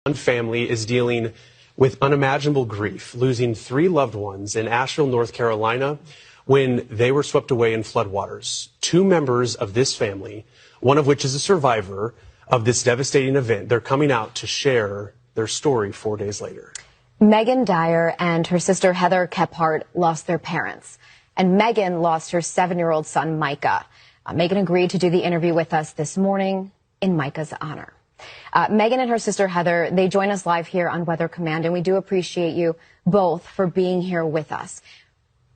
One family is dealing with unimaginable grief, losing 3 loved ones in Asheville, North Carolina, when they were swept away in floodwaters. 2 members of this family, one of which is a survivor of this devastating event, they're coming out to share their story 4 days later. Megan Dyer and her sister Heather Kephart lost their parents, and Megan lost her 7-year-old son, Micah. Megan agreed to do the interview with us this morning in Micah's honor. Megan and her sister Heather, they join us live here on Weather Command, and we do appreciate you both for being here with us.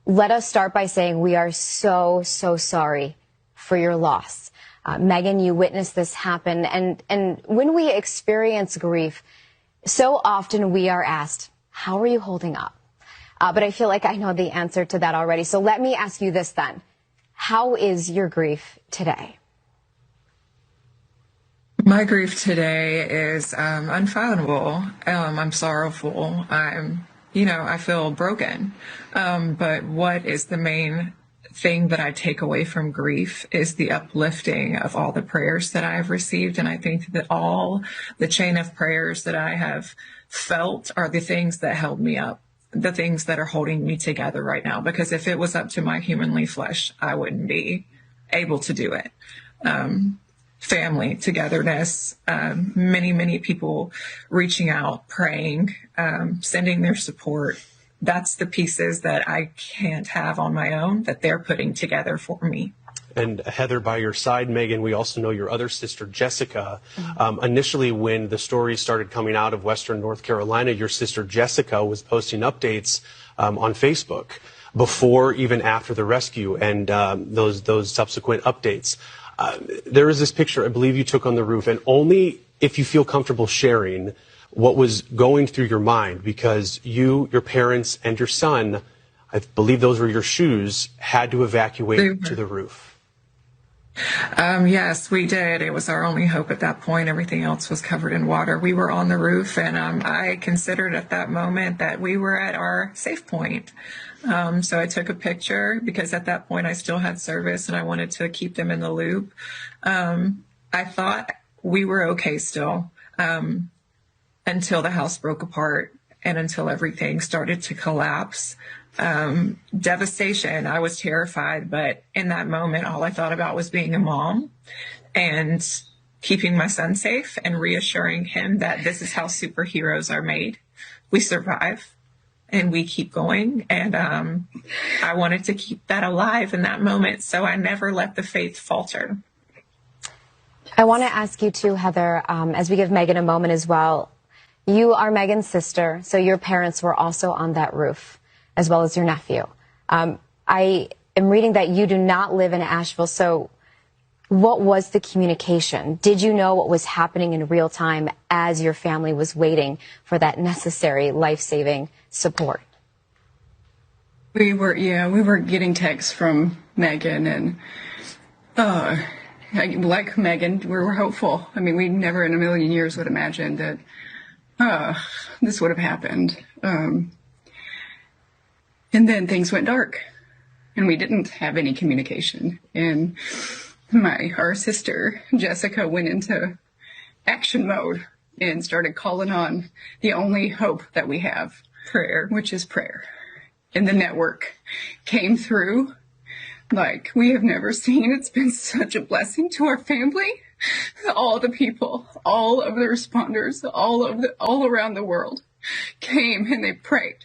Let us start by saying we are so sorry for your loss. Megan, you witnessed this happen, and when we experience grief, so often we are asked, how are you holding up? But I feel like I know the answer to that already. So let me ask you this then. How is your grief today? My grief today is unfathomable. I'm sorrowful. I feel broken. But what is the main thing that I take away from grief is the uplifting of all the prayers that I have received. And I think that all the chain of prayers that I have felt are the things that held me up, the things that are holding me together right now. Because if it was up to my humanly flesh, I wouldn't be able to do it. Family, togetherness, many people reaching out, praying, sending their support. That's the pieces that I can't have on my own that they're putting together for me. And Heather, by your side, Megan, we also know your other sister, Jessica. Initially, when the stories started coming out of Western North Carolina, your sister Jessica was posting updates on Facebook before, even after the rescue and those subsequent updates. There is this picture I believe you took on the roof, and only if you feel comfortable sharing what was going through your mind, because you, your parents, and your son, I believe those were your shoes, had to evacuate to the roof. Yes, we did. It was our only hope at that point. Everything else was covered in water. We were on the roof, and I considered at that moment that we were at our safe point. So I took a picture because at that point I still had service and I wanted to keep them in the loop. I thought we were okay still until the house broke apart and until everything started to collapse. Devastation. I was terrified, but in that moment, all I thought about was being a mom and keeping my son safe and reassuring him that this is how superheroes are made. We survive. And we keep going. And I wanted to keep that alive in that moment, so I never let the faith falter. I want to ask you too, Heather, as we give Megan a moment as well. You are Megan's sister, so your parents were also on that roof, as well as your nephew. I am reading that you do not live in Asheville, so what was the communication? Did you know what was happening in real time as your family was waiting for that necessary life-saving support? We were getting texts from Megan, and like Megan, we were hopeful. I mean, we never in a million years would imagine that this would have happened. And then things went dark, and we didn't have any communication. And our sister Jessica went into action mode and started calling on the only hope that we have, prayer, which is prayer. And the network came through like we have never seen. It's been such a blessing to our family. All the people, all of the responders, all around the world came and they prayed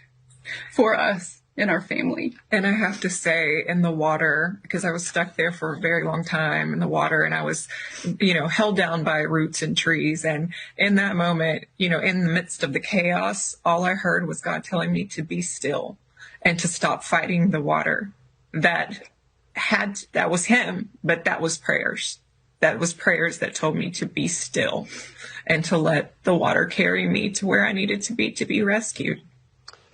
for us and our family. And I have to say, in the water, because I was stuck there for a very long time in the water, and I was, held down by roots and trees. And in that moment, in the midst of the chaos, all I heard was God telling me to be still and to stop fighting the water. That was him, but that was prayers. That was prayers that told me to be still and to let the water carry me to where I needed to be rescued.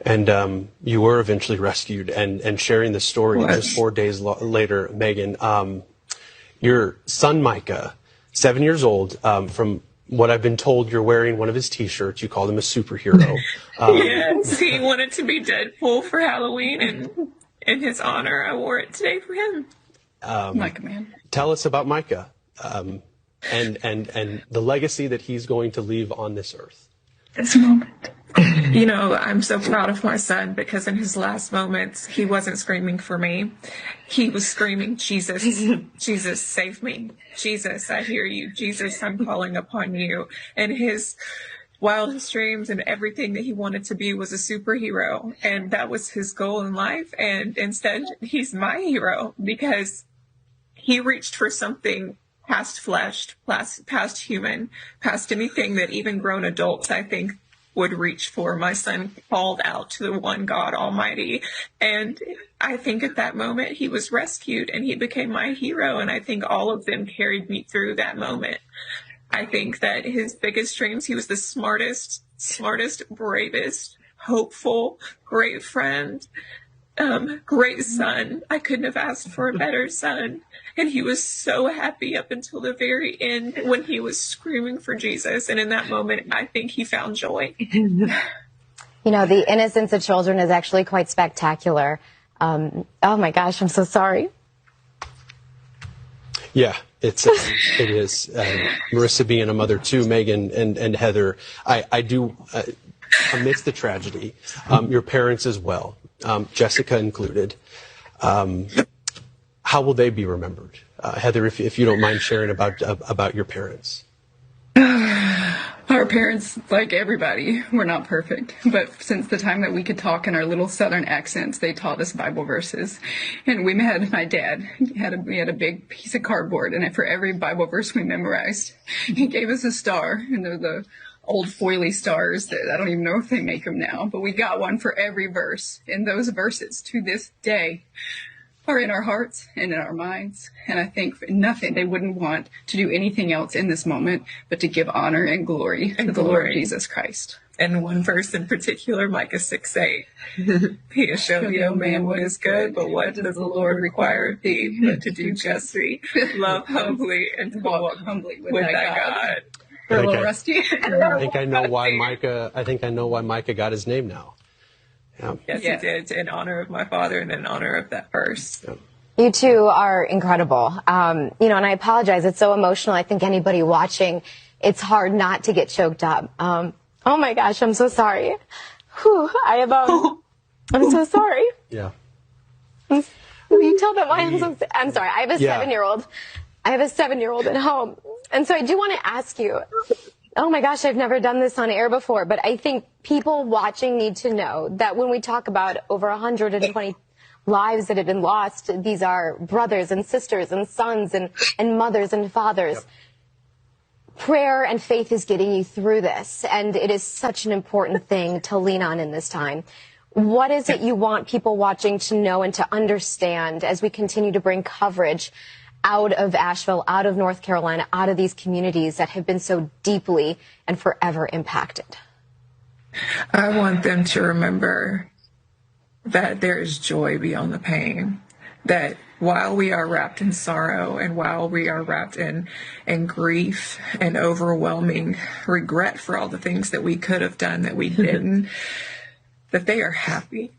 And you were eventually rescued, and sharing the story just 4 days later, Megan, your son Micah, 7 years old, from what I've been told, you're wearing one of his T-shirts. You called him a superhero. Yes, he wanted to be Deadpool for Halloween, and in his honor, I wore it today for him. Micah, man. Tell us about Micah and the legacy that he's going to leave on this earth. this moment. You know, I'm so proud of my son because in his last moments, he wasn't screaming for me. He was screaming, Jesus, Jesus, save me. Jesus, I hear you. Jesus, I'm calling upon you. And his wildest dreams and everything that he wanted to be was a superhero. And that was his goal in life. And instead, he's my hero because he reached for something past flesh, past human, past anything that even grown adults, I think, would reach for. My son called out to the one God Almighty. And I think at that moment he was rescued and he became my hero. And I think all of them carried me through that moment. I think that his biggest dreams, he was the smartest, bravest, hopeful, great friend, great son. I couldn't have asked for a better son. And he was so happy up until the very end when he was screaming for Jesus. And in that moment, I think he found joy. You know, the innocence of children is actually quite spectacular. Oh my gosh, I'm so sorry. Yeah, it is. Marissa being a mother too, Megan and Heather, I do, amidst the tragedy, your parents as well, Jessica included, how will they be remembered? Heather, if you don't mind sharing about your parents. Our parents, like everybody, were not perfect. But since the time that we could talk in our little Southern accents, they taught us Bible verses. And we had, my dad, we had a big piece of cardboard, and for every Bible verse we memorized, he gave us a star. And they're the old foily stars that I don't even know if they make them now, but we got one for every verse. And those verses, to this day, are in our hearts and in our minds. And I think for nothing, they wouldn't want to do anything else in this moment but to give honor and glory to the Lord Jesus Christ. And one verse in particular, Micah 6:8. He has shown thee, O man, what is good, but what does the Lord require of thee but to do justly, love humbly, and to walk humbly with thy God. We're a little rusty. I think I know why Micah got his name now. Yeah. Yes, he did, in honor of my father and in honor of that verse. Yeah. You two are incredible. You know, and I apologize. It's so emotional. I think anybody watching, it's hard not to get choked up. Oh my gosh, I'm so sorry. Whew, I'm so sorry. Yeah. Will you tell them why I'm sorry. I have a 7-year-old. I have a 7-year-old at home. And so I do want to ask you, oh my gosh, I've never done this on air before, but I think people watching need to know that when we talk about over 120 lives that have been lost, these are brothers and sisters and sons and mothers and fathers. Yep. Prayer and faith is getting you through this, and it is such an important thing to lean on in this time. What is it you want people watching to know and to understand as we continue to bring coverage out of Asheville, out of North Carolina, out of these communities that have been so deeply and forever impacted? I want them to remember that there is joy beyond the pain, that while we are wrapped in sorrow and while we are wrapped in grief and overwhelming regret for all the things that we could have done that we didn't, that they are happy.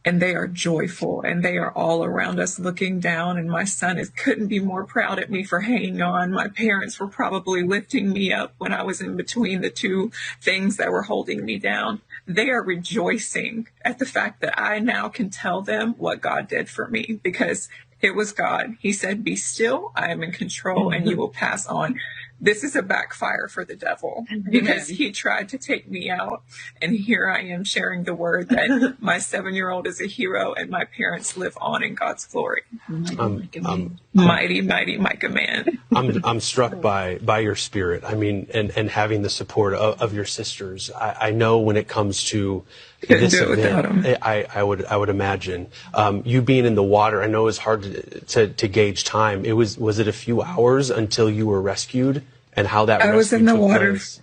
And they are joyful, and they are all around us looking down. And my son couldn't be more proud at me for hanging on. My parents were probably lifting me up when I was in between the two things that were holding me down. They are rejoicing at the fact that I now can tell them what God did for me, because it was God. He said, be still, I am in control, and you will pass on. This is a backfire for the devil, because he tried to take me out. And here I am sharing the word that my 7-year-old is a hero and my parents live on in God's glory. Mighty, mighty Micah man. I'm struck by your spirit. I mean, and having the support of your sisters. I know when it comes to this event, I would imagine you being in the water. I know it's hard to gauge time. Was it a few hours until you were rescued, and how that I was in the water. Place?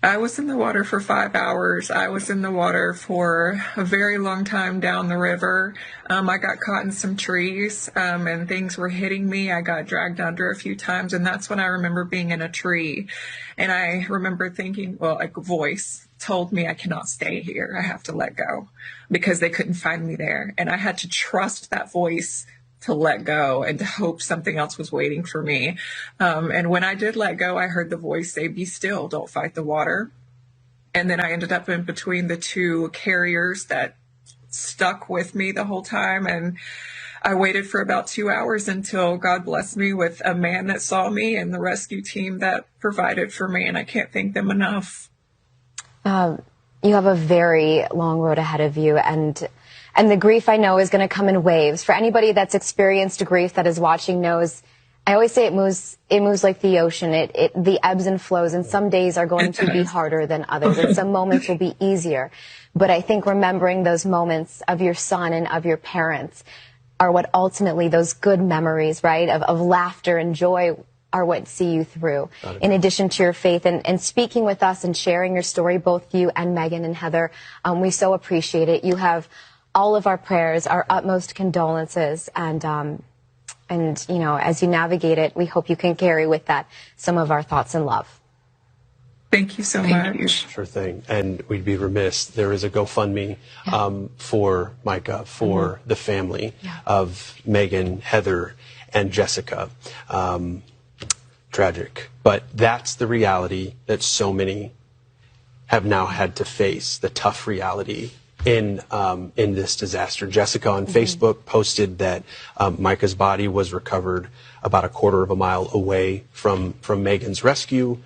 I was in the water for 5 hours. I was in the water for a very long time down the river. I got caught in some trees, and things were hitting me. I got dragged under a few times, and that's when I remember being in a tree. And I remember thinking, well, a voice told me I cannot stay here. I have to let go, because they couldn't find me there. And I had to trust that voice to let go and to hope something else was waiting for me. And when I did let go, I heard the voice say, be still, don't fight the water. And then I ended up in between the two carriers that stuck with me the whole time. And I waited for about 2 hours until God blessed me with a man that saw me and the rescue team that provided for me. And I can't thank them enough. You have a very long road ahead of you, and the grief, I know, is going to come in waves. For anybody that's experienced grief that is watching knows, I always say it moves like the ocean. The ebbs and flows, and some days are going to be harder than others, and some moments will be easier. But I think remembering those moments of your son and of your parents are what ultimately, those good memories, right, of laughter and joy, are what see you through, in addition to your faith. And speaking with us and sharing your story, both you and Megan and Heather, we so appreciate it. You have all of our prayers, our utmost condolences, and you know, as you navigate it, we hope you can carry with that some of our thoughts and love. Thank you so much. Sure thing. And we'd be remiss. There is a GoFundMe for Micah, for the family of Megan, Heather, and Jessica. Tragic. But that's the reality that so many have now had to face, the tough reality in this disaster. Jessica on Facebook posted that Micah's body was recovered about a quarter of a mile away from Megan's rescue.